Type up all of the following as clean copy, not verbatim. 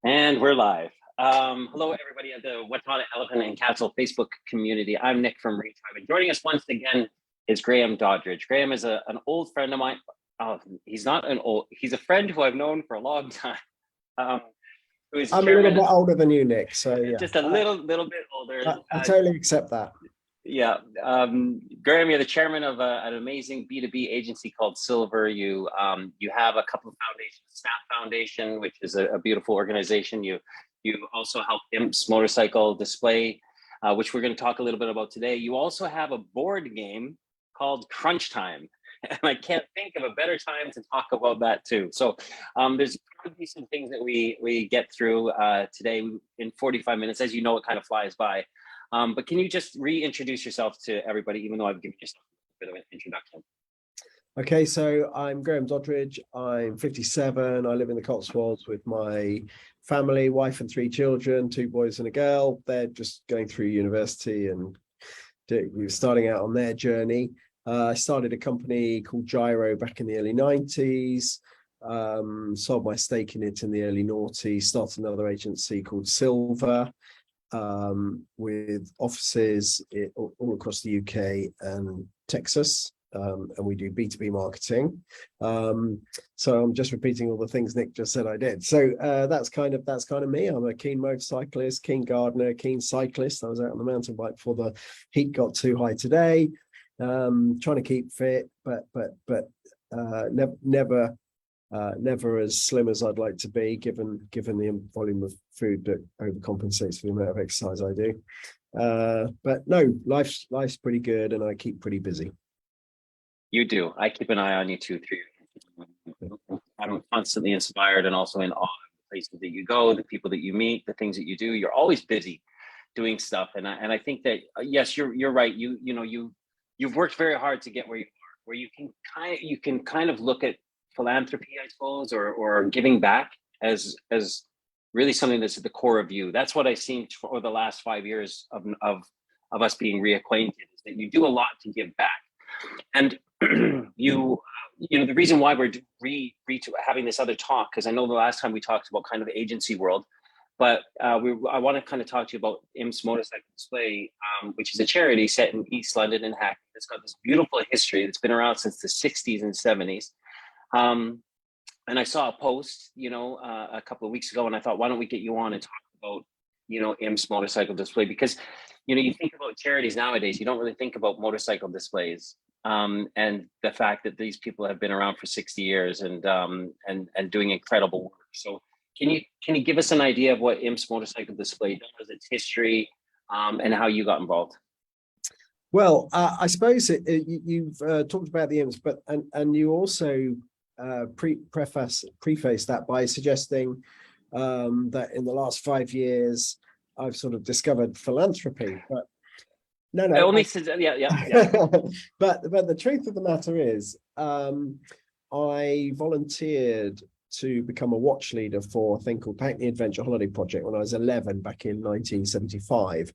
And we're live. Hello, everybody at the Watana Elephant and Castle Facebook community. I'm Nick from Retribe, and joining us once again is Graham Dodridge. Graham is an old friend of mine. He's not an old, he's a friend who I've known for a long time. Who is I'm a little bit older than you, Nick, so yeah. Just a little bit older. I totally accept that. Yeah. Graham, you're the chairman of an amazing B2B agency called Silver. You have a couple of foundations, Snap Foundation, which is a beautiful organization. You also help Imps Motorcycle Display, which we're going to talk a little bit about today. You also have a board game called Crunch Time. And I can't think of a better time to talk about that too. So there's probably some things that we get through today in 45 minutes. As you know, it kind of flies by. But can you just reintroduce yourself to everybody, even though I've given yourself a bit of an introduction? Okay, so I'm Graham Dodridge. I'm 57. I live in the Cotswolds with my family, wife and 3 children, 2 boys and a girl. They're just going through university and starting out on their journey. I started a company called Gyro back in the early 90s, sold my stake in it in the early noughties, started another agency called Silver, with offices all across the UK and Texas, and we do B2B marketing. So I'm just repeating all the things Nick just said I did. So that's kind of me. I'm a keen motorcyclist, keen gardener, keen cyclist. I was out on the mountain bike before the heat got too high today. Trying to keep fit, but never as slim as I'd like to be, given the volume of food that overcompensates for the amount of exercise I do. But no, life's pretty good, and I keep pretty busy. You do. I keep an eye on you too. I'm constantly inspired and also in awe of the places that you go, the people that you meet, the things that you do. You're always busy doing stuff, and I think that yes, you're right. You've worked very hard to get where you are, where you can kind of look at philanthropy, I suppose, or giving back as really something that's at the core of you. That's what I've seen for the last 5 years of us being reacquainted, is that you do a lot to give back. And you know the reason why we're having this other talk, because I know the last time we talked about kind of the agency world, but I want to kind of talk to you about Imps Motorcycle Display, which is a charity set in East London and Hackney. It's got this beautiful history that's been around since the 60s and 70s. And I saw a post, a couple of weeks ago, and I thought, why don't we get you on and talk about, Imps Motorcycle Display? Because, you think about charities nowadays, you don't really think about motorcycle displays, and the fact that these people have been around for 60 years and doing incredible work. So can you give us an idea of what Imps Motorcycle Display does, its history, and how you got involved? Well, I suppose you've talked about the Imps, but and you also preface that by suggesting that in the last 5 years I've sort of discovered philanthropy, but no, I only said yeah. but the truth of the matter is, I volunteered to become a watch leader for a thing called Hackney Adventure Holiday Project when I was 11 back in 1975.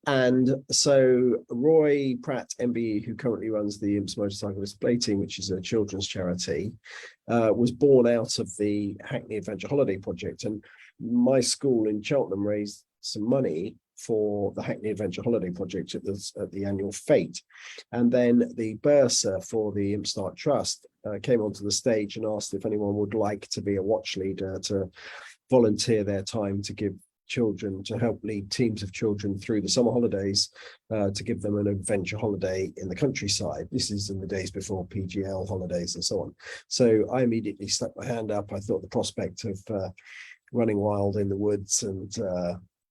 And so Roy Pratt, MBE, who currently runs the Imps Motorcycle Display team, which is a children's charity, was born out of the Hackney Adventure Holiday Project. And my school in Cheltenham raised some money for the Hackney Adventure Holiday Project at the annual fete. And then the bursar for the Imps Start Trust came onto the stage and asked if anyone would like to be a watch leader, to volunteer their time to give children, to help lead teams of children through the summer holidays, to give them an adventure holiday in the countryside. This is in the days before PGL holidays and so on. So I immediately stuck my hand up. I thought the prospect of running wild in the woods and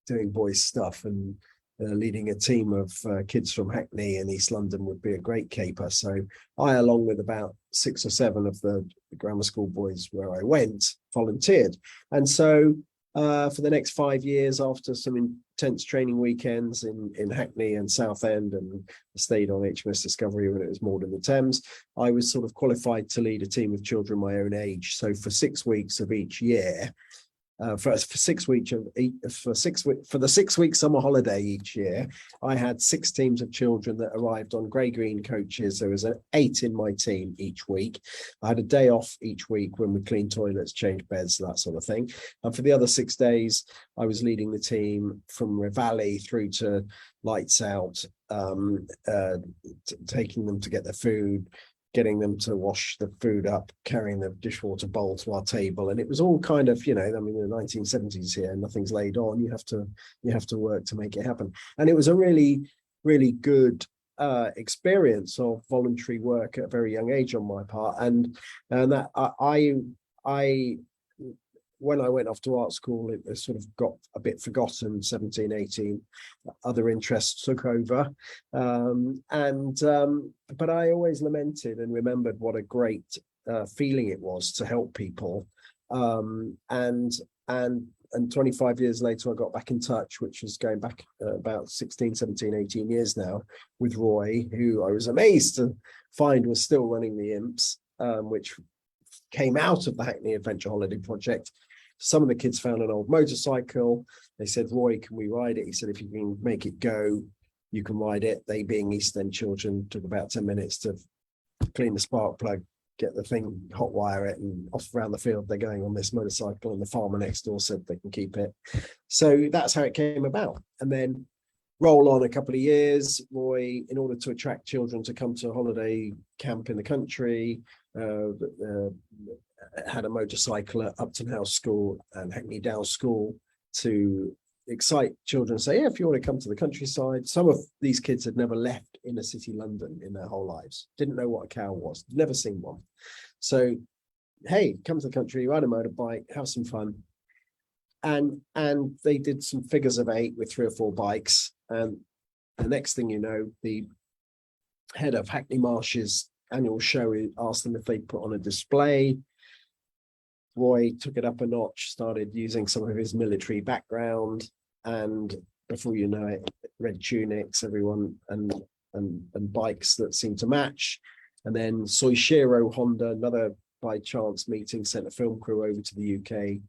doing boys stuff and leading a team of kids from Hackney and East London would be a great caper. So I, along with about 6 or 7 of the grammar school boys where I went, volunteered. And so for the next 5 years, after some intense training weekends in Hackney and Southend, and I stayed on HMS Discovery when it was moored in the Thames, I was sort of qualified to lead a team of children my own age. So for 6 weeks of each year, for 6 weeks for the 6 week summer holiday each year. I had 6 teams of children that arrived on grey green coaches. There was 8 in my team each week. I had a day off each week when we cleaned toilets, changed beds, that sort of thing. And for the other 6 days, I was leading the team from Rivali through to lights out, taking them to get their food, getting them to wash the food up, carrying the dishwater bowl to our table. And it was all kind of, I mean, in the 1970s here, nothing's laid on. You have to work to make it happen. And it was a really, really good experience of voluntary work at a very young age on my part. And that I when I went off to art school, it sort of got a bit forgotten. 17, 18, other interests took over. But I always lamented and remembered what a great feeling it was to help people. And 25 years later, I got back in touch, which was going back about 16, 17, 18 years now, with Roy, who I was amazed to find was still running the Imps, which came out of the Hackney Adventure Holiday Project. Some of the kids found an old motorcycle. They said, Roy, can we ride it? He said, if you can make it go, you can ride it. They, being East End children, took about 10 minutes to clean the spark plug, get the thing, hot wire it, and off around the field they're going on this motorcycle. And the farmer next door said they can keep it. So that's how it came about. And then roll on a couple of years, Roy, in order to attract children to come to a holiday camp in the country, had a motorcycle at Upton House School and Hackney Downs School to excite children, say, yeah, if you want to come to the countryside. Some of these kids had never left inner city London in their whole lives, didn't know what a cow was, never seen one. So, hey, come to the country, ride a motorbike, have some fun. And they did some figures of 8 with 3 or 4 bikes. And the next thing you know, the head of Hackney Marsh's annual show asked them if they'd put on a display. Roy took it up a notch, started using some of his military background, and before you know it, red tunics, everyone, and bikes that seemed to match. And then Soichiro Honda, another by chance meeting, sent a film crew over to the UK,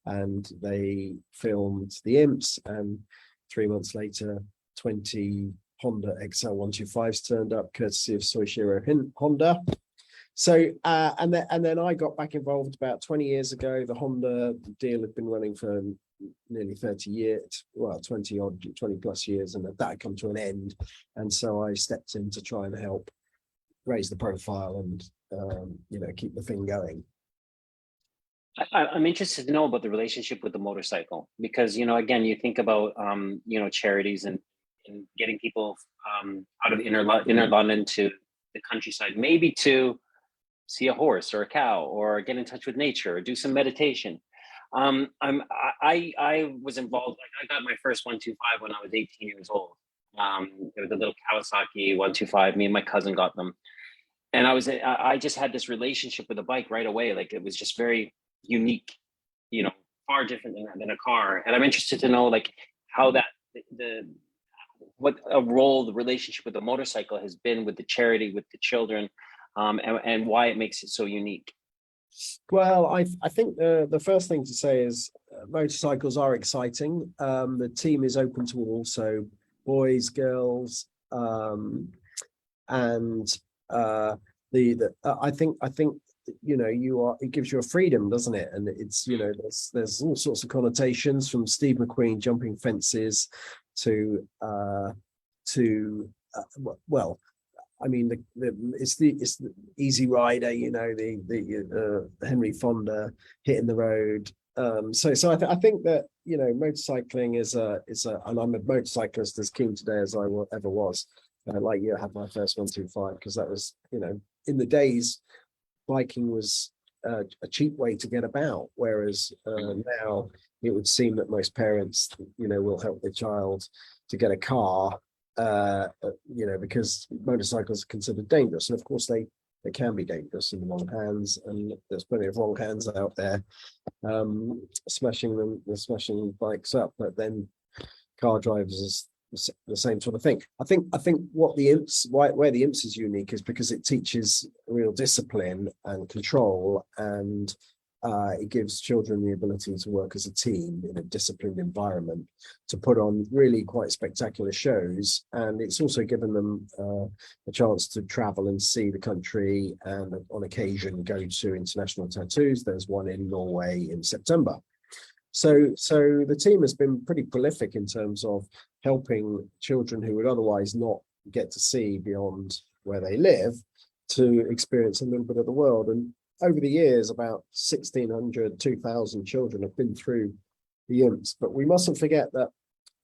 and they filmed the Imps. And 3 months later, 20 Honda XL 125s turned up, courtesy of Soichiro Honda. So, and then I got back involved about 20 years ago. The Honda deal had been running for nearly 30 years, well, 20 plus years, and that had come to an end. And so I stepped in to try and help raise the profile and, keep the thing going. I'm interested to know about the relationship with the motorcycle, because, again, you think about, charities and getting people out of inner London to the countryside, maybe to see a horse or a cow, or get in touch with nature, or do some meditation. I was involved. Like, I got my first 125 when I was 18 years old. It was a little Kawasaki 125. Me and my cousin got them, and I just had this relationship with the bike right away. Like, it was just very unique, far different than a car. And I'm interested to know, like, how that what a role the relationship with the motorcycle has been with the charity, with the children. And why it makes it so unique. Well, I think the first thing to say is motorcycles are exciting. The team is open to all, so boys, girls, and I think it gives you a freedom, doesn't it? And it's there's all sorts of connotations, from Steve McQueen jumping fences to I mean, it's the Easy Rider, the Henry Fonda hitting the road. So I think that motorcycling is and I'm a motorcyclist as keen today as I ever was. Like you, I had my first 125 because that was in the days, biking was a cheap way to get about, whereas now it would seem that most parents will help their child to get a car. Because motorcycles are considered dangerous, and of course they can be dangerous in the wrong hands, and there's plenty of wrong hands out there smashing bikes up. But then car drivers is the same sort of thing. I think what the Imps, where the Imps is unique, is because it teaches real discipline and control and it gives children the ability to work as a team in a disciplined environment, to put on really quite spectacular shows. And it's also given them a chance to travel and see the country, and on occasion go to international tattoos. There's one in Norway in September. So the team has been pretty prolific in terms of helping children who would otherwise not get to see beyond where they live to experience a little bit of the world. And over the years, about 1,600, 2,000 children have been through the Imps, but we mustn't forget that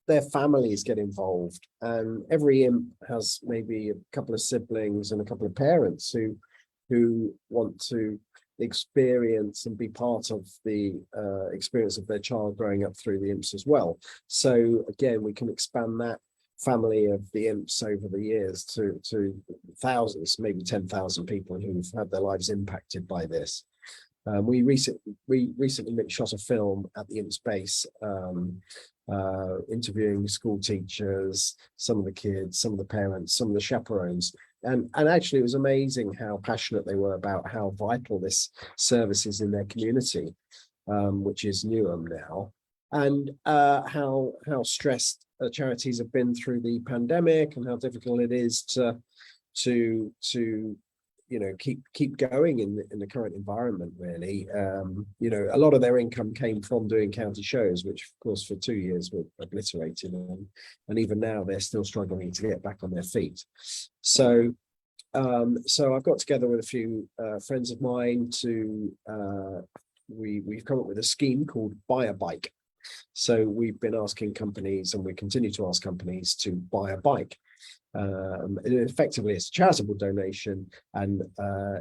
their families get involved, and every Imp has maybe a couple of siblings and a couple of parents who want to experience and be part of the experience of their child growing up through the Imps as well. So again, we can expand that family of the Imps over the years to thousands, maybe 10,000 people who've had their lives impacted by this. We recently shot a film at the Imps base, interviewing school teachers, some of the kids, some of the parents, some of the chaperones. And actually, it was amazing how passionate they were about how vital this service is in their community, which is Newham now, and how stressed charities have been through the pandemic, and how difficult it is to keep going in the current environment, really. A lot of their income came from doing county shows, which of course for 2 years were obliterated, and even now they're still struggling to get back on their feet. So I've got together with a few friends of mine we've come up with a scheme called Buy a Bike. So we've been asking companies, and we continue to ask companies, to buy a bike. Effectively, it's a charitable donation, and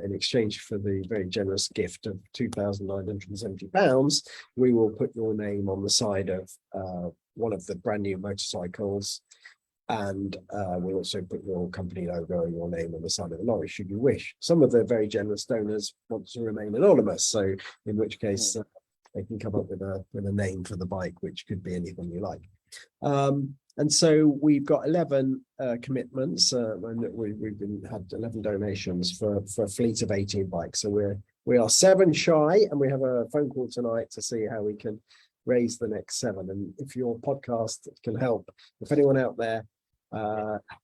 in exchange for the very generous gift of £2,970, we will put your name on the side of one of the brand new motorcycles, and we'll also put your company logo and your name on the side of the lorry, should you wish. Some of the very generous donors want to remain anonymous, so in which case they can come up with a name for the bike, which could be anything you like. And so we've got 11 commitments, and we've had 11 donations for a fleet of 18 bikes. So we are 7 shy, and we have a phone call tonight to see how we can raise the next 7. And if your podcast can help, if anyone out there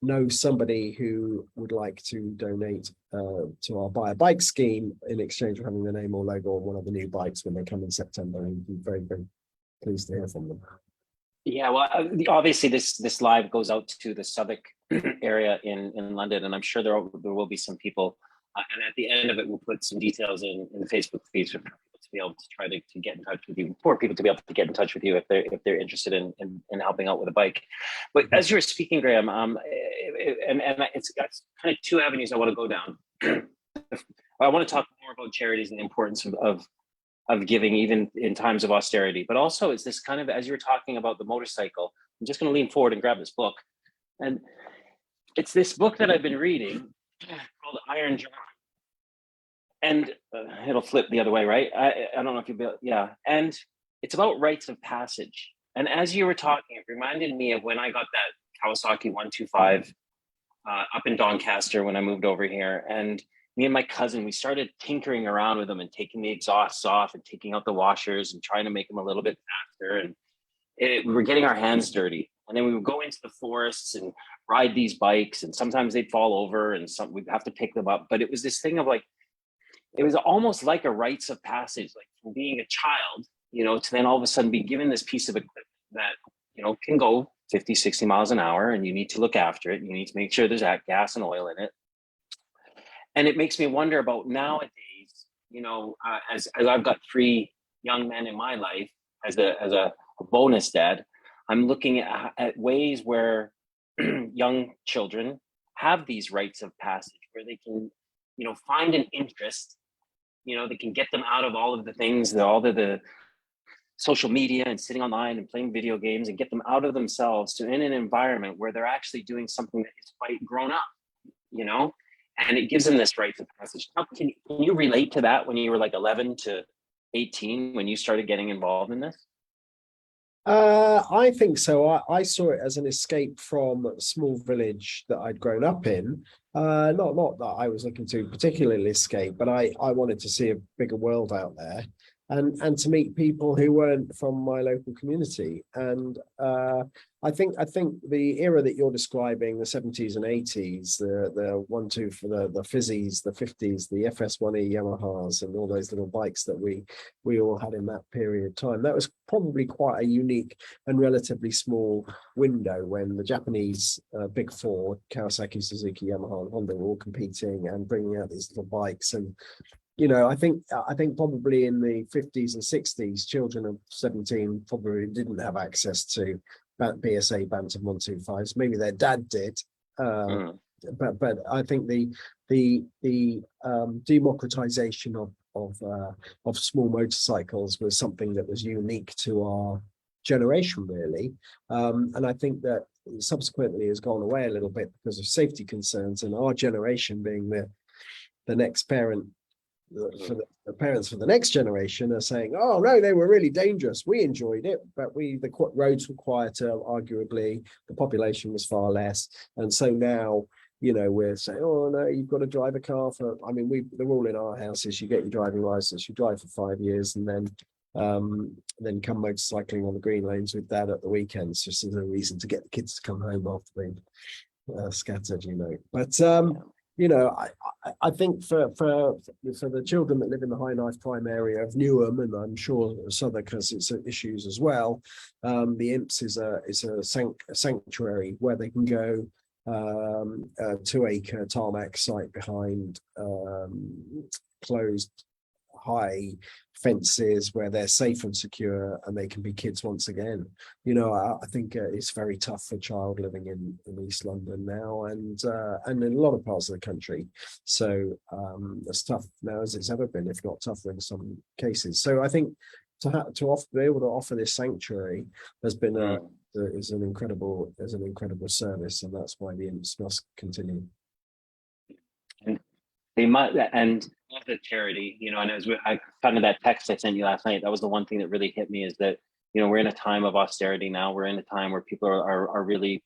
knows somebody who would like to donate to our Buy a Bike scheme in exchange for having the name or logo on one of the new bikes when they come in September, we'd be very, very pleased to hear from them. Yeah, well, obviously this live goes out to the Southwark area in London, and I'm sure there will be some people. And at the end of it, we'll put some details in the Facebook feeds for people to be able to try to get in touch with you, for people to be able to get in touch with you if they're interested in helping out with a bike. But as you were speaking, Graham, and it's kind of 2 avenues I want to go down. I want to talk more about charities and the importance of giving, even in times of austerity. But also, it's this kind of, as you were talking about the motorcycle, I'm just going to lean forward and grab this book. And it's this book that I've been reading called Iron John. And it'll flip the other way, right? I don't know if you'll be, yeah. And it's about rites of passage. And as you were talking, it reminded me of when I got that Kawasaki 125 up in Doncaster when I moved over here. And me and my cousin, we started tinkering around with them and taking the exhausts off and taking out the washers and trying to make them a little bit faster. And we were getting our hands dirty. And then we would go into the forests and ride these bikes, and sometimes they'd fall over and we'd have to pick them up. But it was this thing of like, it was almost like a rites of passage, like from being a child, to then all of a sudden be given this piece of equipment that, can go 50, 60 miles an hour, and you need to look after it. You need to make sure there's gas and oil in it. And it makes me wonder about nowadays, as I've got 3 young men in my life, as a bonus dad, I'm looking at ways where young children have these rites of passage where they can, find an interest, they can get them out of all of the things, all of the social media and sitting online and playing video games, and get them out of themselves to in an environment where they're actually doing something that is quite grown up, and it gives them this rite of passage. How can you relate to that when you were like 11 to 18, when you started getting involved in this? I think so. I saw it as an escape from a small village that I'd grown up in. Not that I was looking to particularly escape, but I wanted to see a bigger world out there. and to meet people who weren't from my local community. And I think the era that you're describing, the 70s and 80s, the 1-2 for the fizzies, the 50s, the FS1E Yamahas, and all those little bikes that we all had in that period of time, that was probably quite a unique and relatively small window when the Japanese big four, Kawasaki, Suzuki, Yamaha, and Honda, were all competing and bringing out these little bikes. And I think probably in the 50s and 60s, children of 17 probably didn't have access to BSA Bantam 125s. Maybe their dad did, but I think the democratization of small motorcycles was something that was unique to our generation, really. And I think that subsequently has gone away a little bit because of safety concerns, and our generation being the next parent. For the parents for the next generation are saying, oh no, they were really dangerous, we enjoyed it, but the roads were quieter, arguably the population was far less, and so now we're saying, oh no, you've got to drive a car for, I mean, the rule in our house is you get your driving license, you drive for 5 years, and then come motorcycling on the green lanes with dad at the weekends, just as a reason to get the kids to come home after being scattered, but I think for the children that live in the high knife prime area of Newham, and I'm sure Southwark has its issues as well, the Imps is a sanctuary where they can go, a 2-acre tarmac site behind closed high fences where they're safe and secure, and they can be kids once again. I think it's very tough for a child living in East London now, and in a lot of parts of the country. So as tough now as it's ever been, if not tougher in some cases. So I think to be able to offer this sanctuary has been is an incredible service, and that's why the Imps must continue. And they might, and of the charity, and as I kind of that text I sent you last night, that was the one thing that really hit me, is that we're in a time of austerity now. We're in a time where people are really,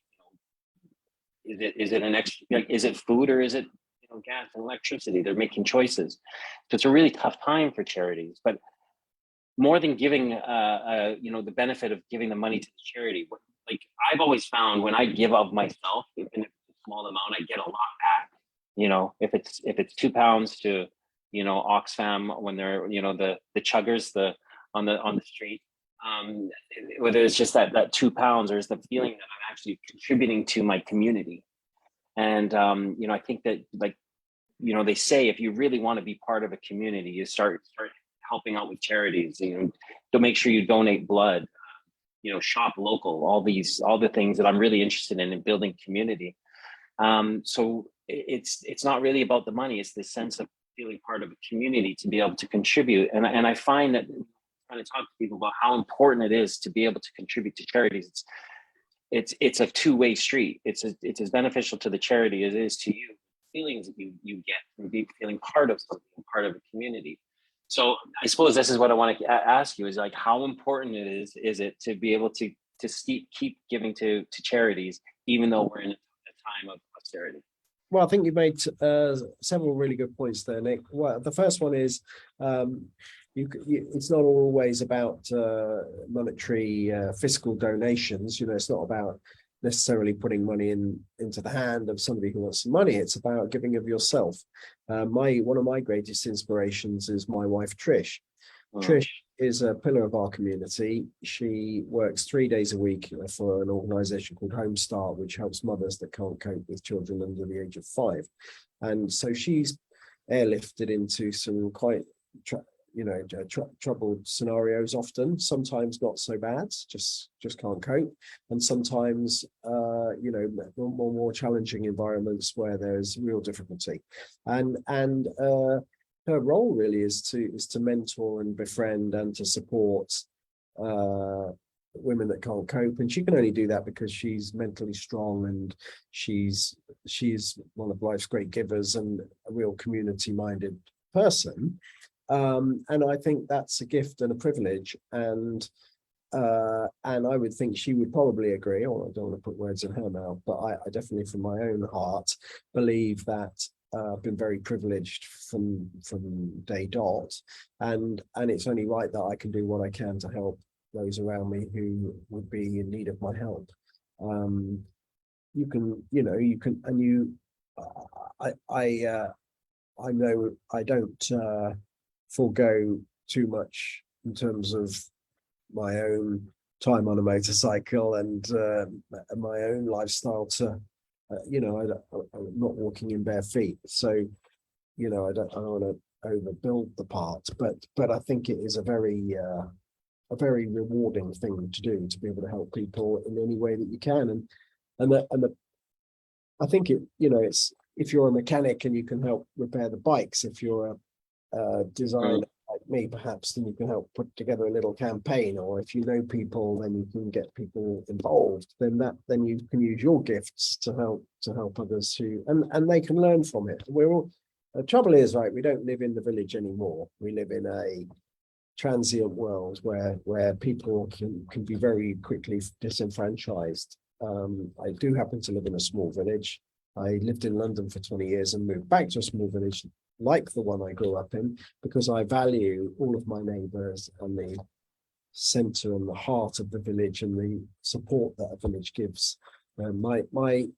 is it an extra, is it food, or is it gas and electricity? They're making choices. So it's a really tough time for charities. But more than giving the benefit of giving the money to the charity, like I've always found, when I give of myself, even if it's a small amount, I get a lot back. If it's £2 to Oxfam, when they're the chuggers on the street, whether it's just that £2, or is the feeling that I'm actually contributing to my community. And I think that, like they say, if you really want to be part of a community, you start helping out with charities. To make sure you donate blood, shop local, all the things that I'm really interested in building community. So it's not really about the money, it's the sense of feeling part of a community, to be able to contribute. And I find that trying to talk to people about how important it is to be able to contribute to charities, it's a two-way street. It's as beneficial to the charity as it is to you, feelings that you get from feeling part of something, part of a community. So I suppose this is what I want to ask you, is like, how important is it to be able to keep giving to charities, even though we're in a time of austerity? Well, I think you made several really good points there, Nick. Well, the first one is it's not always about monetary fiscal donations. It's not about necessarily putting money into the hand of somebody who wants some money. It's about giving of yourself. One of my greatest inspirations is my wife, Trish. Wow. Trish is a pillar of our community. She works 3 days a week for an organization called Home Start, which helps mothers that can't cope with children under the age of 5. And so she's airlifted into some quite troubled scenarios, often, sometimes not so bad, just can't cope, and sometimes more challenging environments where there's real difficulty, and her role really is to mentor and befriend and to support women that can't cope. And she can only do that because she's mentally strong, and she's one of life's great givers and a real community-minded person. And I think that's a gift and a privilege, and I would think she would probably agree, or I don't want to put words in her mouth, but I definitely, from my own heart, believe that been very privileged from day dot, and it's only right that I can do what I can to help those around me who would be in need of my help. You can, you can, and you, I know I don't forego too much in terms of my own time on a motorcycle and my own lifestyle to, I'm not walking in bare feet. So, I don't want to overbuild the part, but I think it is a very rewarding thing to do, to be able to help people in any way that you can. I think it's, if you're a mechanic and you can help repair the bikes, if you're a designer like me, perhaps, then you can help put together a little campaign, or if you know people, then you can get people involved. Then you can use your gifts to help others who, and they can learn from it. We're all, the trouble is, right, we don't live in the village anymore. We live in a transient world where people can be very quickly disenfranchised. I do happen to live in a small village. I lived in London for 20 years and moved back to a small village like the one I grew up in, because I value all of my neighbours and the centre and the heart of the village and the support that a village gives. The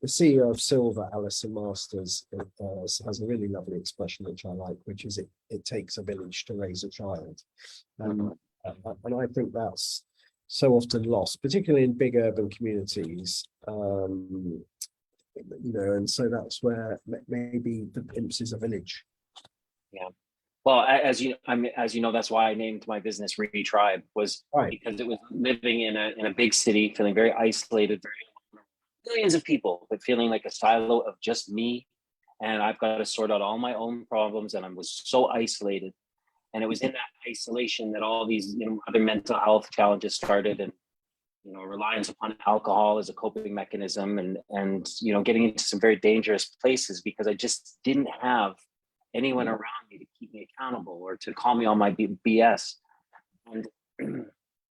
CEO of Silver, Alison Masters, has a really lovely expression which I like, which is it takes a village to raise a child. And I think that's so often lost, particularly in big urban communities. And so that's where maybe the Imps is a village. Yeah. Well, as you know, that's why I named my business Retribe, was because it was living in a big city, feeling very isolated, millions of people, but feeling like a silo of just me. And I've got to sort out all my own problems. And I was so isolated. And it was in that isolation that all these, other mental health challenges started, and, reliance upon alcohol as a coping mechanism, and getting into some very dangerous places, because I just didn't have anyone around me to keep me accountable or to call me on my BS. And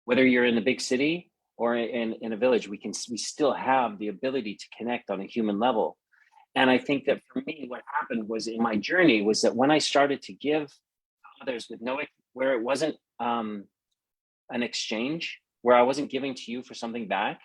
whether you're in the big city or in a village, we still have the ability to connect on a human level. And I think that for me, what happened was, in my journey, was that when I started to give others where it wasn't an exchange, where I wasn't giving to you for something back,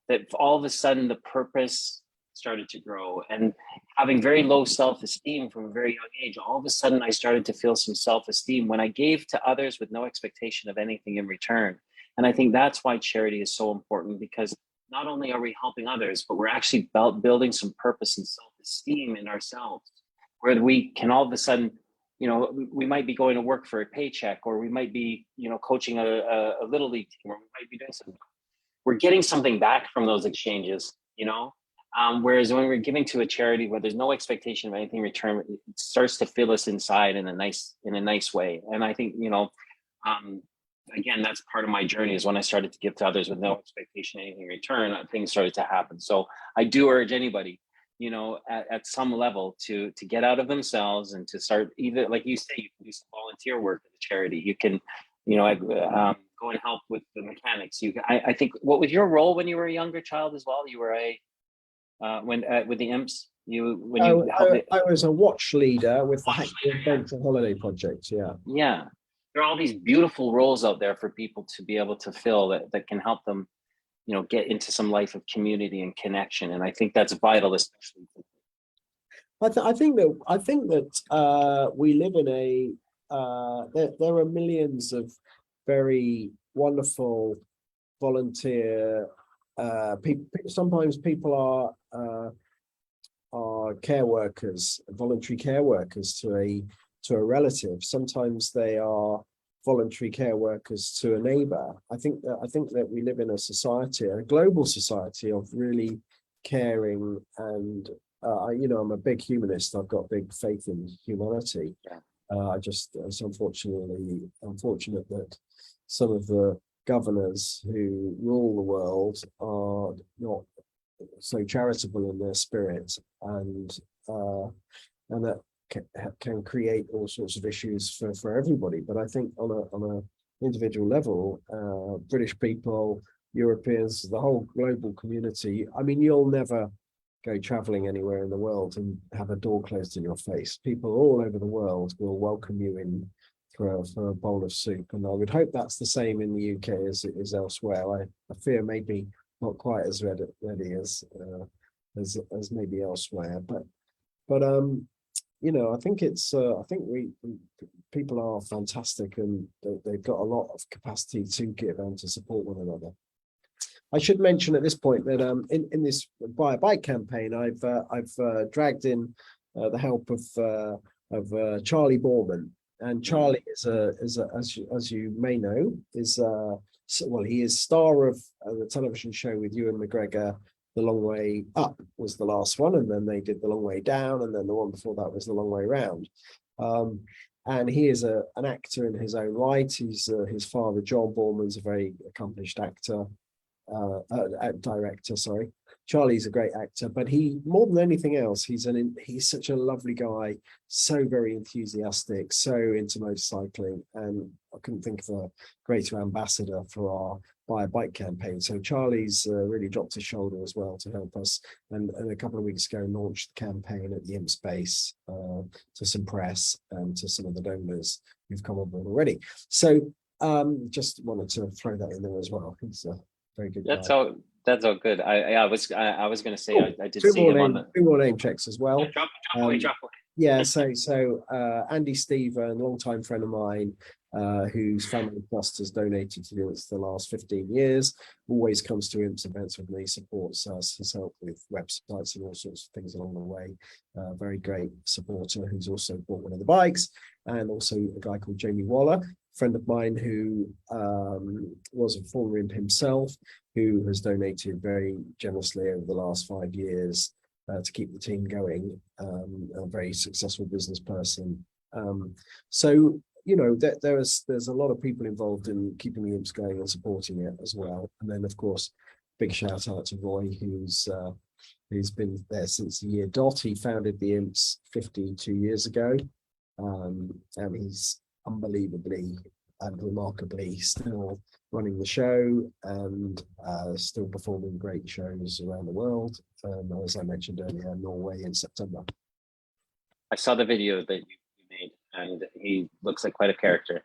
that all of a sudden the purpose started to grow. And having very low self-esteem from a very young age, all of a sudden I started to feel some self-esteem when I gave to others with no expectation of anything in return. And I think that's why charity is so important, because not only are we helping others, but we're actually building some purpose and self-esteem in ourselves, where we can all of a sudden, we might be going to work for a paycheck, or we might be, coaching a little league team, or we might be doing something. We're getting something back from those exchanges, whereas when we're giving to a charity where there's no expectation of anything in return, it starts to fill us inside in a nice way. And I think, again, that's part of my journey, is when I started to give to others with no expectation of anything in return, things started to happen. So I do urge anybody, at some level, to get out of themselves and to start, either, like you say, you can do some volunteer work at a charity. You can, go and help with the mechanics. I think, what was your role when you were a younger child as well? You were with the Imps. I was a watch leader with the Hackney Adventure Holiday Project. Yeah. There are all these beautiful roles out there for people to be able to fill that can help them, get into some life of community and connection. And I think that's vital, especially. I think that we live in there are millions of very wonderful volunteer people. Sometimes people are care workers, voluntary care workers to a relative. Sometimes they are voluntary care workers to a neighbor. I think that we live in a society, a global society, of really caring, and I'm a big humanist. I've got big faith in humanity. It's unfortunate that some of the governors who rule the world are not so charitable in their spirit, and that can create all sorts of issues for everybody. But I think on a individual level, British people, Europeans, the whole global community, I mean, you'll never go traveling anywhere in the world and have a door closed in your face. People all over the world will welcome you in for a bowl of soup. And I would hope that's the same in the UK as it is elsewhere. I fear maybe not quite as ready as maybe elsewhere, but you know, I think I think people are fantastic, and they've got a lot of capacity to give and to support one another. I should mention at this point that in this Buy a Bike campaign, I've dragged in the help of Charlie Borman, and Charlie is as you may know, is well, he is star of the television show with Ewan McGregor. The Long Way Up was the last one, and then they did The Long Way Down, and then the one before that was The Long Way Round. And he is an actor in his own right. He's his father, John Borman's a very accomplished actor. Director, sorry. Charlie's a great actor, but he, more than anything else, he's such a lovely guy, so very enthusiastic, so into motorcycling, and I couldn't think of a greater ambassador for our Buy a Bike campaign. So Charlie's really dropped his shoulder as well to help us, and a couple of weeks ago launched the campaign at the Imps base to some press and to some of the donors who've come on board already. So just wanted to throw that in there as well. He's very good. That's all good. I was going to say, I did two see him on the two more name checks as well. drop away. Yeah, so Andy Steven, longtime friend of mine, whose family trust has donated to Imps the last 15 years, always comes to Imps events with me, supports us, has helped with websites and all sorts of things along the way. Very great supporter who's also bought one of the bikes, and also a guy called Jamie Waller, friend of mine who was a former Imp himself, who has donated very generously over the last 5 years to keep the team going. A very successful business person. So you know, there's a lot of people involved in keeping the Imps going and supporting it as well. And then of course, big shout out to Roy, who's been there since the year dot. He founded the Imps 52 years ago, and he's unbelievably and remarkably still running the show and still performing great shows around the world. As I mentioned earlier, Norway in September. I saw the video that you made, and he looks like quite a character.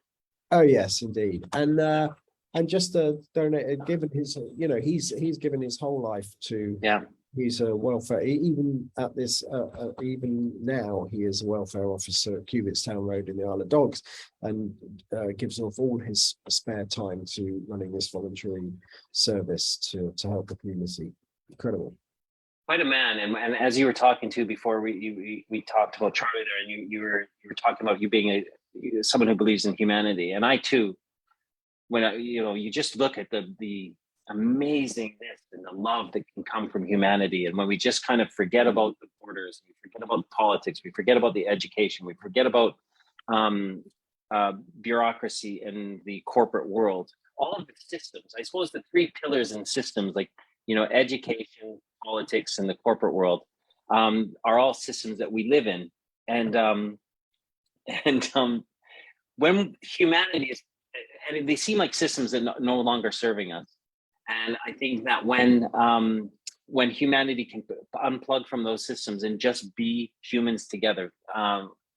Oh yes, indeed. And just donated, given his, you know, he's given his whole life to, he's a welfare, even at this, even now, he is a welfare officer at Cubitt's Town Road in the Isle of Dogs, and gives off all his spare time to running this voluntary service to help the community. Incredible. Quite a man, and as you were talking to before, we talked about Charlie there, and you were talking about you being someone who believes in humanity, and I too. When you just look at the amazingness and the love that can come from humanity, and when we just kind of forget about the borders, we forget about politics, we forget about the education, we forget about bureaucracy in the corporate world, all of the systems. I suppose the three pillars in systems, like education, politics, and the corporate world, are all systems that we live in, and when humanity is, and they seem like systems that no longer serving us. And I think that when humanity can unplug from those systems and just be humans together,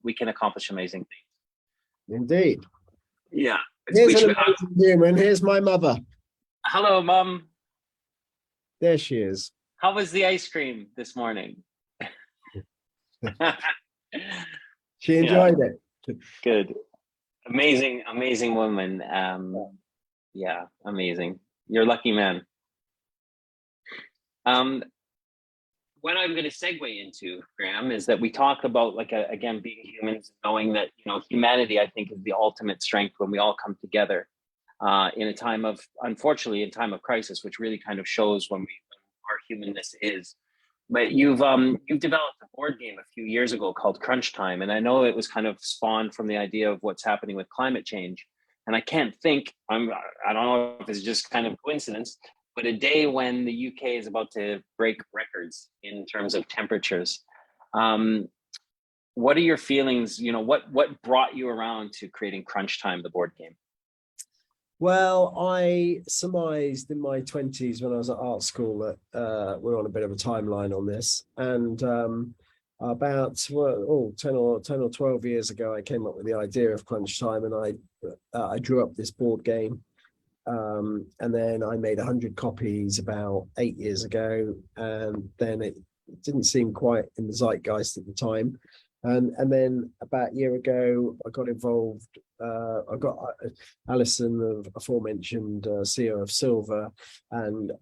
we can accomplish amazing things. Indeed. Yeah. Here's an amazing human. Here's my mother. Hello, Mom. There she is. How was the ice cream this morning? She enjoyed it. Good. Amazing woman. Yeah, amazing. You're a lucky man. What I'm going to segue into, Graham, is that we talk about, like, again, being humans, knowing that humanity, I think, is the ultimate strength when we all come together in a time of, unfortunately, in time of crisis, which really kind of shows when our humanness is. But you've developed a board game a few years ago called Crunch Time, and I know it was kind of spawned from the idea of what's happening with climate change. And I can't think, I don't know if it's just kind of coincidence, but a day when the UK is about to break records in terms of temperatures. What are your feelings? What brought you around to creating Crunch Time, the board game? Well, I surmised in my 20s when I was at art school that we're on a bit of a timeline on this. And about 10 or 12 years ago, I came up with the idea of crunch time, and I drew up this board game. And then I made 100 copies about 8 years ago, and then it didn't seem quite in the zeitgeist at the time. And then about a year ago, I got involved. I got Alison, of aforementioned CEO of Silver, and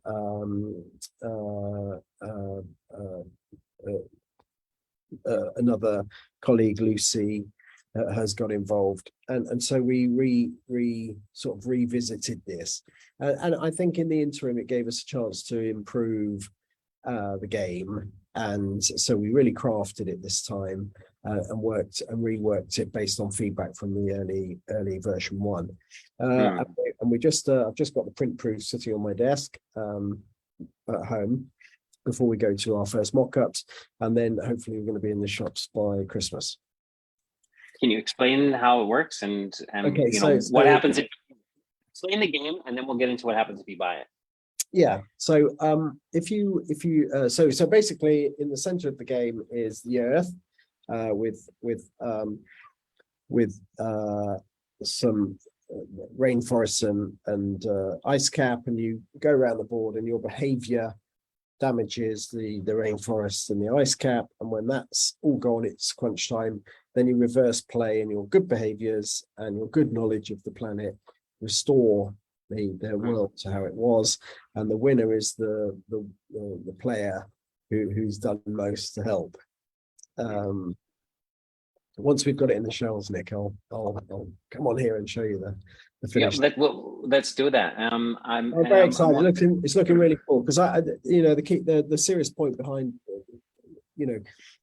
another colleague, Lucy, has got involved, and so we sort of revisited this, and I think in the interim it gave us a chance to improve the game, and so we really crafted it this time, and reworked it based on feedback from the early version one, and we just I've just got the print proof sitting on my desk at home before we go to our first mock-ups, and then hopefully we're going to be in the shops by Christmas. Can you explain how it works and Okay, what happens if explain the game, and then we'll get into what happens if you buy it. Yeah. So if you so basically in the center of the game is the Earth, with some rainforests and ice cap, and you go around the board, and your behavior damages the rainforest and the ice cap, and when that's all gone, it's crunch time. Then you reverse play, and your good behaviors and your good knowledge of the planet restore their world to how it was, and the winner is the player who's done most to help. Once we've got it in the shelves, Nick, I'll come on here and show you the finish. Yeah, let's do that. I'm very excited. It's looking really cool, because the serious point behind,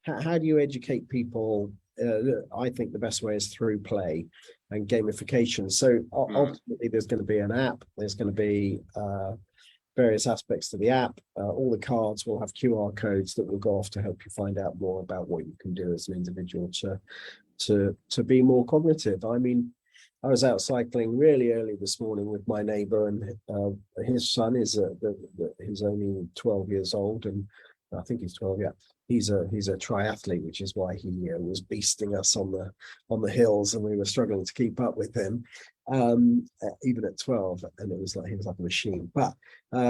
how do you educate people? I think the best way is through play and gamification. So ultimately, there's going to be an app. There's going to be various aspects to the app. All the cards will have QR codes that will go off to help you find out more about what you can do as an individual to be more cognitive. I mean, I was out cycling really early this morning with my neighbor, and his son is he's only 12 years old, and I think he's 12. Yeah, he's a triathlete, which is why he was beasting us on the hills, and we were struggling to keep up with him, even at 12. And he was like a machine. But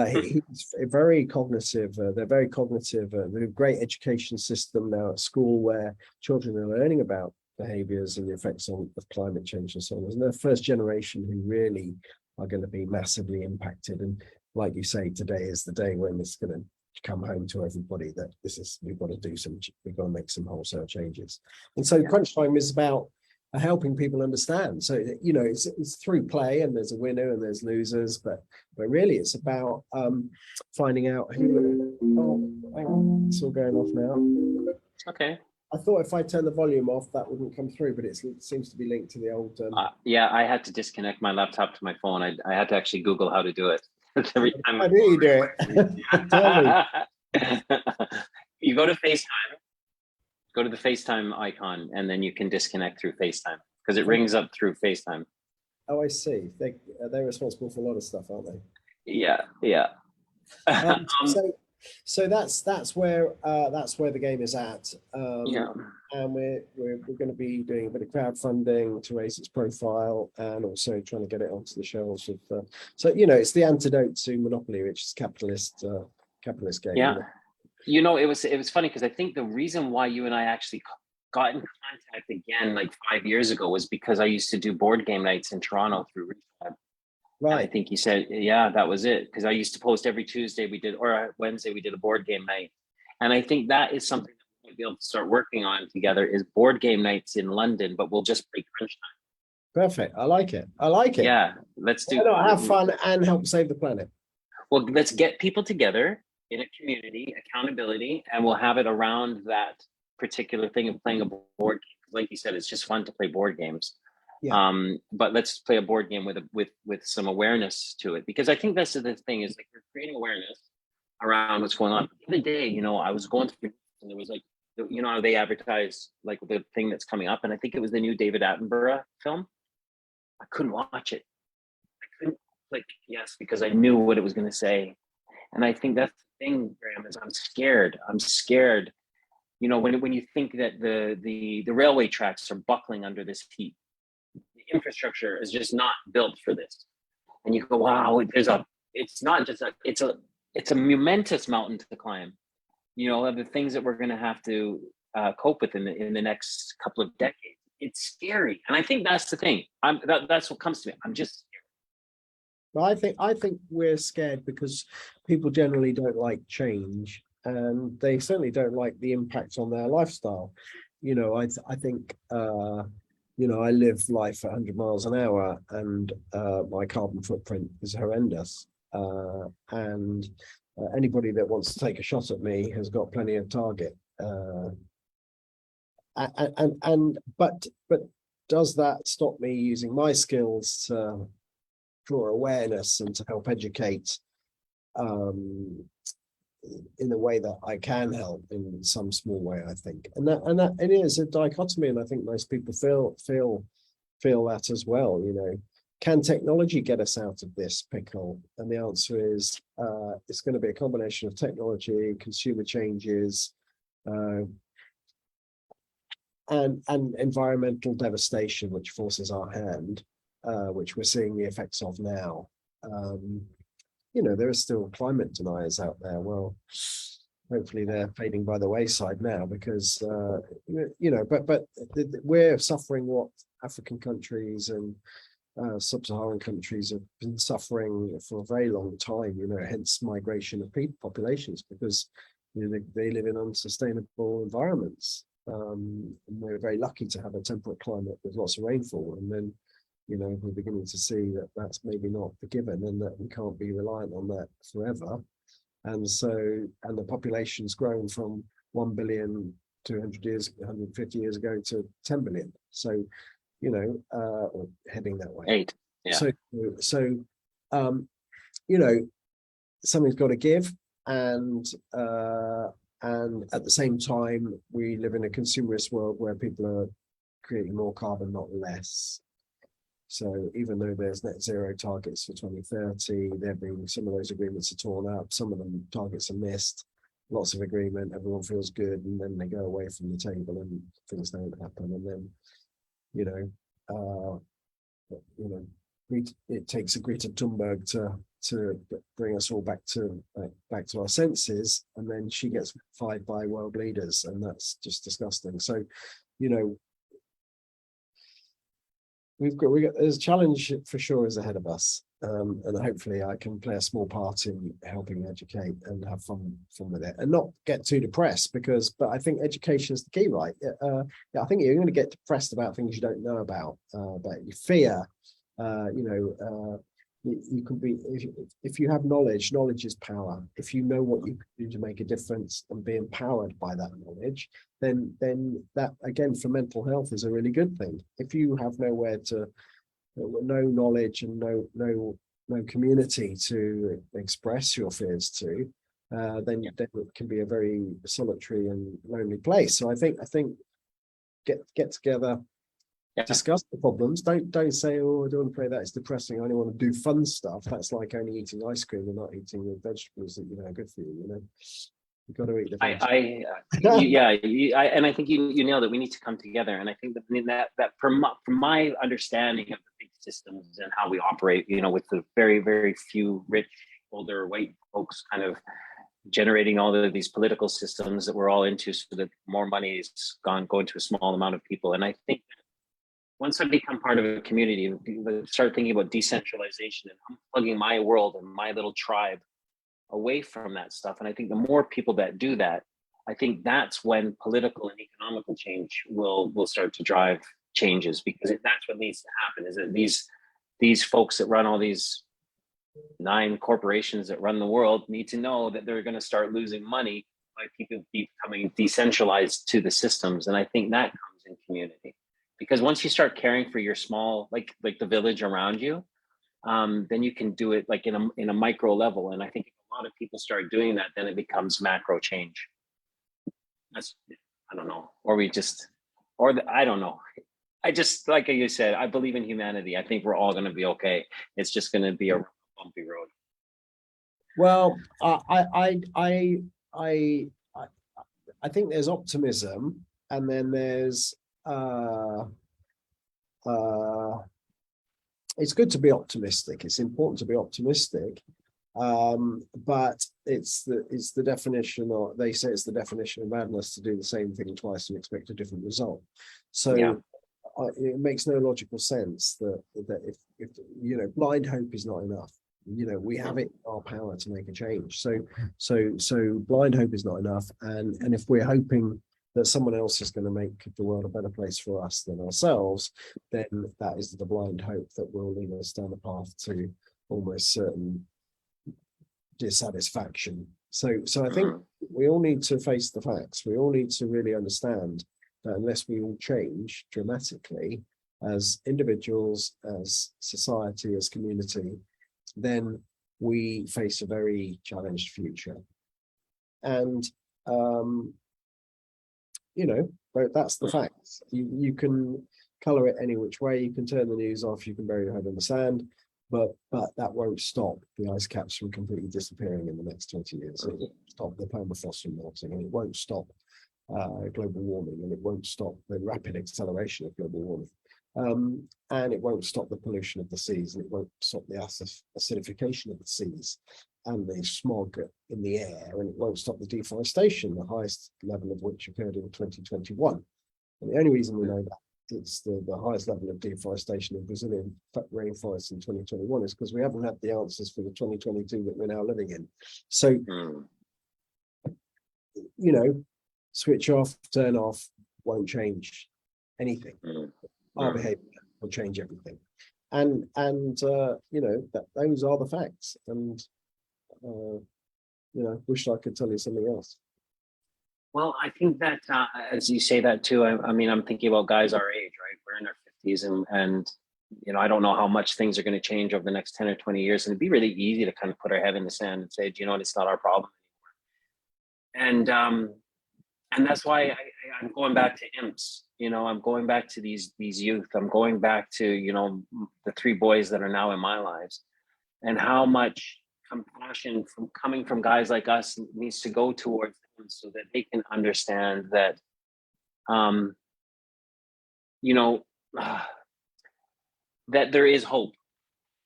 he's very cognitive. They're very cognitive. There's a great education system now at school where children are learning about behaviors and the effects of climate change and so on. And they're the first generation who really are going to be massively impacted. And like you say, today is the day when it's going to come home to everybody that we've got to make some wholesale changes. And so crunch time is about helping people understand. So it's through play, and there's a winner and there's losers, but really it's about finding out who. Oh, hang on, it's all going off now. Okay. I thought if I turn the volume off, that wouldn't come through, but it seems to be linked to the old. Yeah, I had to disconnect my laptop to my phone. I had to actually Google how to do it. Every time. How do you do it? Tell me. You go to FaceTime, go to the FaceTime icon, and then you can disconnect through FaceTime, because it rings up through FaceTime. Oh, I see. They're responsible for a lot of stuff, aren't they? Yeah. So that's where the game is at. And we're going to be doing a bit of crowdfunding to raise its profile, and also trying to get it onto the shelves of. So it's the antidote to monopoly, which is capitalist game. Yeah, it was funny, because I think the reason why you and I actually got in contact again like 5 years ago was because I used to do board game nights in Toronto through Refab. Right. I think he said, yeah, that was it. Because I used to post every Tuesday or Wednesday we did a board game night. And I think that is something that we might be able to start working on together, is board game nights in London, but we'll just play crunch time. Perfect. I like it. Yeah, let's do. Have fun and help save the planet. Well, let's get people together in a community, accountability, and we'll have it around that particular thing of playing a board game. Like you said, it's just fun to play board games. Yeah. But let's play a board game with some awareness to it, because I think that's the thing, is like we're creating awareness around what's going on. The other day, I was going through, and there was like, how they advertise like the thing that's coming up, and I think it was the new David Attenborough film. I couldn't watch it. I couldn't click yes because I knew what it was going to say. And I think that's the thing, Graham, is I'm scared. I'm scared. You know, when you think that the railway tracks are buckling under this heat, the infrastructure is just not built for this. And you go, wow, it's not just it's a momentous mountain to climb. You know, of the things that we're going to have to cope with in the next couple of decades. It's scary, and I think that's the thing. That's what comes to me. I'm just scared. But I think we're scared because people generally don't like change, and they certainly don't like the impact on their lifestyle. You know, I think you know, I live life at 100 miles an hour, and my carbon footprint is horrendous. And anybody that wants to take a shot at me has got plenty of target. But does that stop me using my skills to draw awareness and to help educate in a way that I can help in some small way, I think. And that it is a dichotomy, and I think most people feel that as well. You know, can technology get us out of this pickle? And the answer is it's going to be a combination of technology, consumer changes, and environmental devastation, which forces our hand, which we're seeing the effects of now. You know, there are still climate deniers out there. Well, hopefully they're fading by the wayside now, because you know, but we're suffering what African countries and sub-Saharan countries have been suffering for a very long time. You know, hence migration of populations, because you know, they live in unsustainable environments. And we're very lucky to have a temperate climate with lots of rainfall, and then, you know, we're beginning to see that that's maybe not a given, and that we can't be reliant on that forever. And so, and the population's grown from 1 billion 150 years ago to 10 billion. So, you know, heading that way. 8. Yeah. So, you know, something's got to give, and at the same time, we live in a consumerist world where people are creating more carbon, not less. So even though there's net zero targets for 2030, some of those agreements are torn up, some of them targets are missed, lots of agreement, everyone feels good, and then they go away from the table and things don't happen. And then, you know, it takes a Greta Thunberg to bring us all back to our senses, and then she gets fired by world leaders, and that's just disgusting. So, you know, we've got there's a challenge for sure is ahead of us, and hopefully I can play a small part in helping educate and have fun with it, and not get too depressed, but I think education is the key, right? Yeah, I think you're going to get depressed about things you don't know about your fear. You know, you can be, if you have knowledge is power. If you know what you can do to make a difference and be empowered by that knowledge, then that, again, for mental health is a really good thing. If you have nowhere to, no knowledge and no community to express your fears to, then it can be a very solitary and lonely place. So I think get together. Yeah. Discuss the problems. Don't say, oh, I don't want to play that, it's depressing, I only want to do fun stuff. That's like only eating ice cream and not eating the vegetables that, you know, are good for you. You know, you've got to eat the vegetables. And I think you nailed it. We need to come together, and I think that from my understanding of the big systems and how we operate, you know, with the very, very few rich older white folks kind of generating all of these political systems that we're all into, so that more money is going to a small amount of people. And I think once I become part of a community, start thinking about decentralization and unplugging my world and my little tribe away from that stuff. And I think the more people that do that, I think that's when political and economical change will start to drive changes, because that's what needs to happen. Is that these folks that run all these 9 corporations that run the world need to know that they're going to start losing money by people becoming decentralized to the systems. And I think that comes in community. Because once you start caring for your small, like the village around you, then you can do it like in a micro level. And I think if a lot of people start doing that, then it becomes macro change. I don't know, I don't know. I just, like you said, I believe in humanity. I think we're all going to be okay. It's just going to be a bumpy road. Well, I I think there's optimism, and then there's it's good to be optimistic. It's important to be optimistic, but it's the definition, or they say it's the definition of madness to do the same thing twice and expect a different result. So Yeah. it makes no logical sense that if you know, blind hope is not enough. You know, we have it in our power to make a change. So blind hope is not enough, and if we're hoping that someone else is going to make the world a better place for us than ourselves, then that is the blind hope that will lead us down the path to almost certain dissatisfaction. So I think we all need to face the facts. We all need to really understand that unless we all change dramatically as individuals, as society, as community, then we face a very challenged future. And you know, but that's the facts. You can color it any which way. You can turn the news off. You can bury your head in the sand, but that won't stop the ice caps from completely disappearing in the next 20 years. It won't stop the permafrost from melting, and it won't stop global warming, and it won't stop the rapid acceleration of global warming. And it won't stop the pollution of the seas, and it won't stop the acidification of the seas and the smog in the air, and it won't stop the deforestation, the highest level of which occurred in 2021. And the only reason we know that it's the highest level of deforestation in Brazilian rainforests in 2021 is because we haven't had the answers for the 2022 that we're now living in. So, you know, switch off, turn off won't change anything. Our behavior will change everything. And you know, those are the facts. And you know, wish I could tell you something else. Well, I think that as you say that too, I mean, I'm thinking about guys our age, right? We're in our 50s, and you know, I don't know how much things are going to change over the next 10 or 20 years. And it'd be really easy to kind of put our head in the sand and say, do you know what, it's not our problem anymore. And that's why I'm going back to Imps. You know, I'm going back to these youth. I'm going back to, you know, the 3 boys that are now in my lives, and how much compassion from coming from guys like us needs to go towards them so that they can understand that, you know, that there is hope,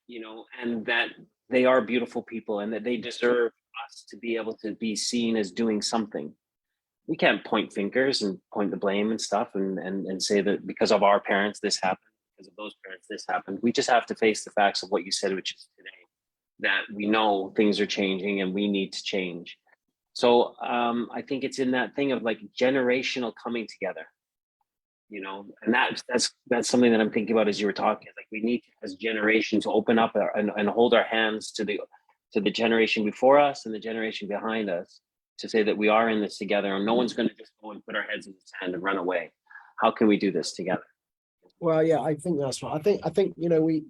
you know, and that they are beautiful people, and that they deserve us to be able to be seen as doing something. We can't point fingers and point the blame and stuff and say that because of our parents this happened, because of those parents this happened. We just have to face the facts of what you said, which is today, that we know things are changing and we need to change. So I think it's in that thing of like generational coming together, you know, and that's something that I'm thinking about as you were talking. Like we need as generation to open up and hold our hands to the generation before us and the generation behind us, to say that we are in this together, and no one's going to just go and put our heads in the sand and run away. How can we do this together? Well, yeah, I think that's right. I think you know, we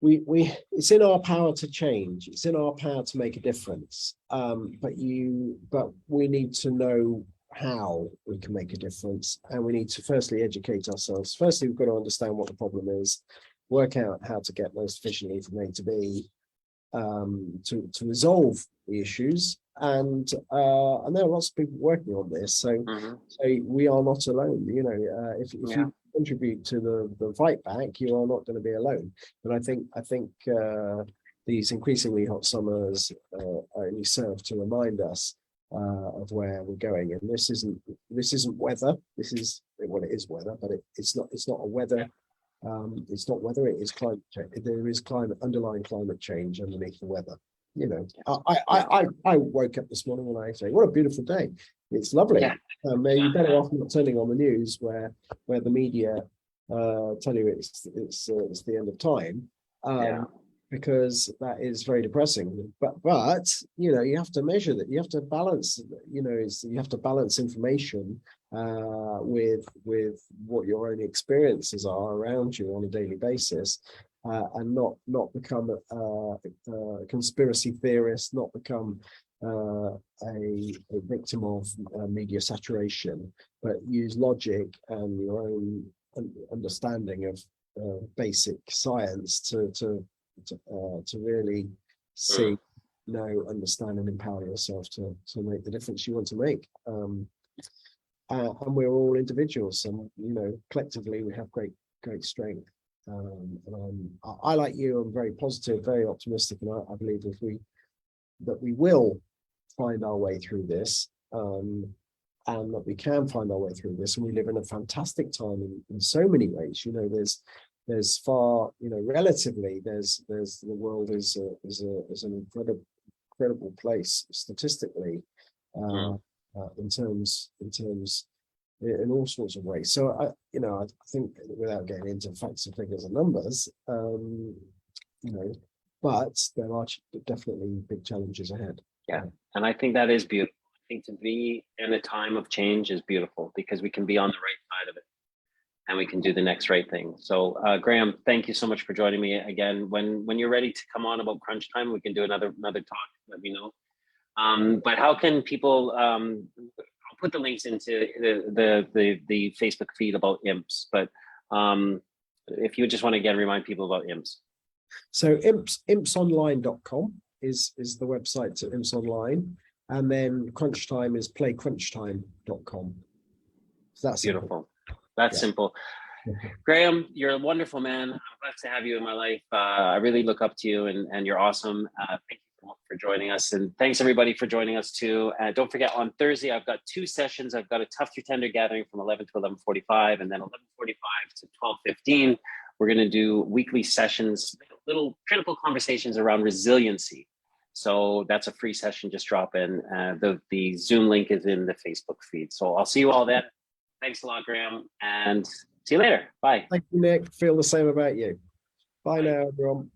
it's in our power to change. It's in our power to make a difference. But we need to know how we can make a difference, and we need to firstly educate ourselves. Firstly, we've got to understand what the problem is, work out how to get most efficiently from A to B, to resolve the issues, and there are lots of people working on this. So we are not alone. You know, if you contribute to the fight back, you are not going to be alone. But I think these increasingly hot summers only serve to remind us of where we're going. And this isn't weather. This is, well, it is weather, but it's not a weather. It's not weather, it is climate change. There is underlying climate change underneath the weather. You know, I woke up this morning and I say, what a beautiful day. It's lovely. Yeah. You're better off not turning on the news where the media tell you it's the end of time. Because that is very depressing. But you know, you have to measure that. You have to balance. You know, you have to balance information with what your own experiences are around you on a daily basis, and not become a conspiracy theorist, not become a victim of media saturation, but use logic and your own understanding of basic science to really see, know, understand, and empower yourself to make the difference you want to make. And we're all individuals, and collectively we have great strength. And I like you, I'm very positive, very optimistic, and I believe that we will find our way through this, and that we can find our way through this. And we live in a fantastic time in so many ways. There's far, relatively, there's the world is an incredible place statistically, in terms in all sorts of ways. So I think, without getting into facts and figures and numbers, but there are definitely big challenges ahead. Yeah, and I think that is beautiful. I think to be in a time of change is beautiful, because we can be on the right side of it and we can do the next right thing. So Graham, thank you so much for joining me again. When you're ready to come on about crunch time, we can do another talk. Let me know. But how can people, I'll put the links into the Facebook feed about Imps, but if you just want to again remind people about Imps. So impsonline.com is the website to Imps Online, and then crunch time is playcrunchtime.com. So that's beautiful. Simple. That's simple. Graham, you're a wonderful man. I'm blessed to have you in my life. I really look up to you, and you're awesome. Thank you for joining us, and thanks everybody for joining us too. Don't forget, on Thursday I've got 2 sessions. I've got a Tough Your Tender gathering from 11 to 11:45, and then 11:45 to 12:15. We're going to do weekly sessions, little critical conversations around resiliency. So that's a free session. Just drop in. The Zoom link is in the Facebook feed. So I'll see you all then. Thanks a lot, Graham, and see you later. Bye. Thank you, Nick. Feel the same about you. Bye now, everyone.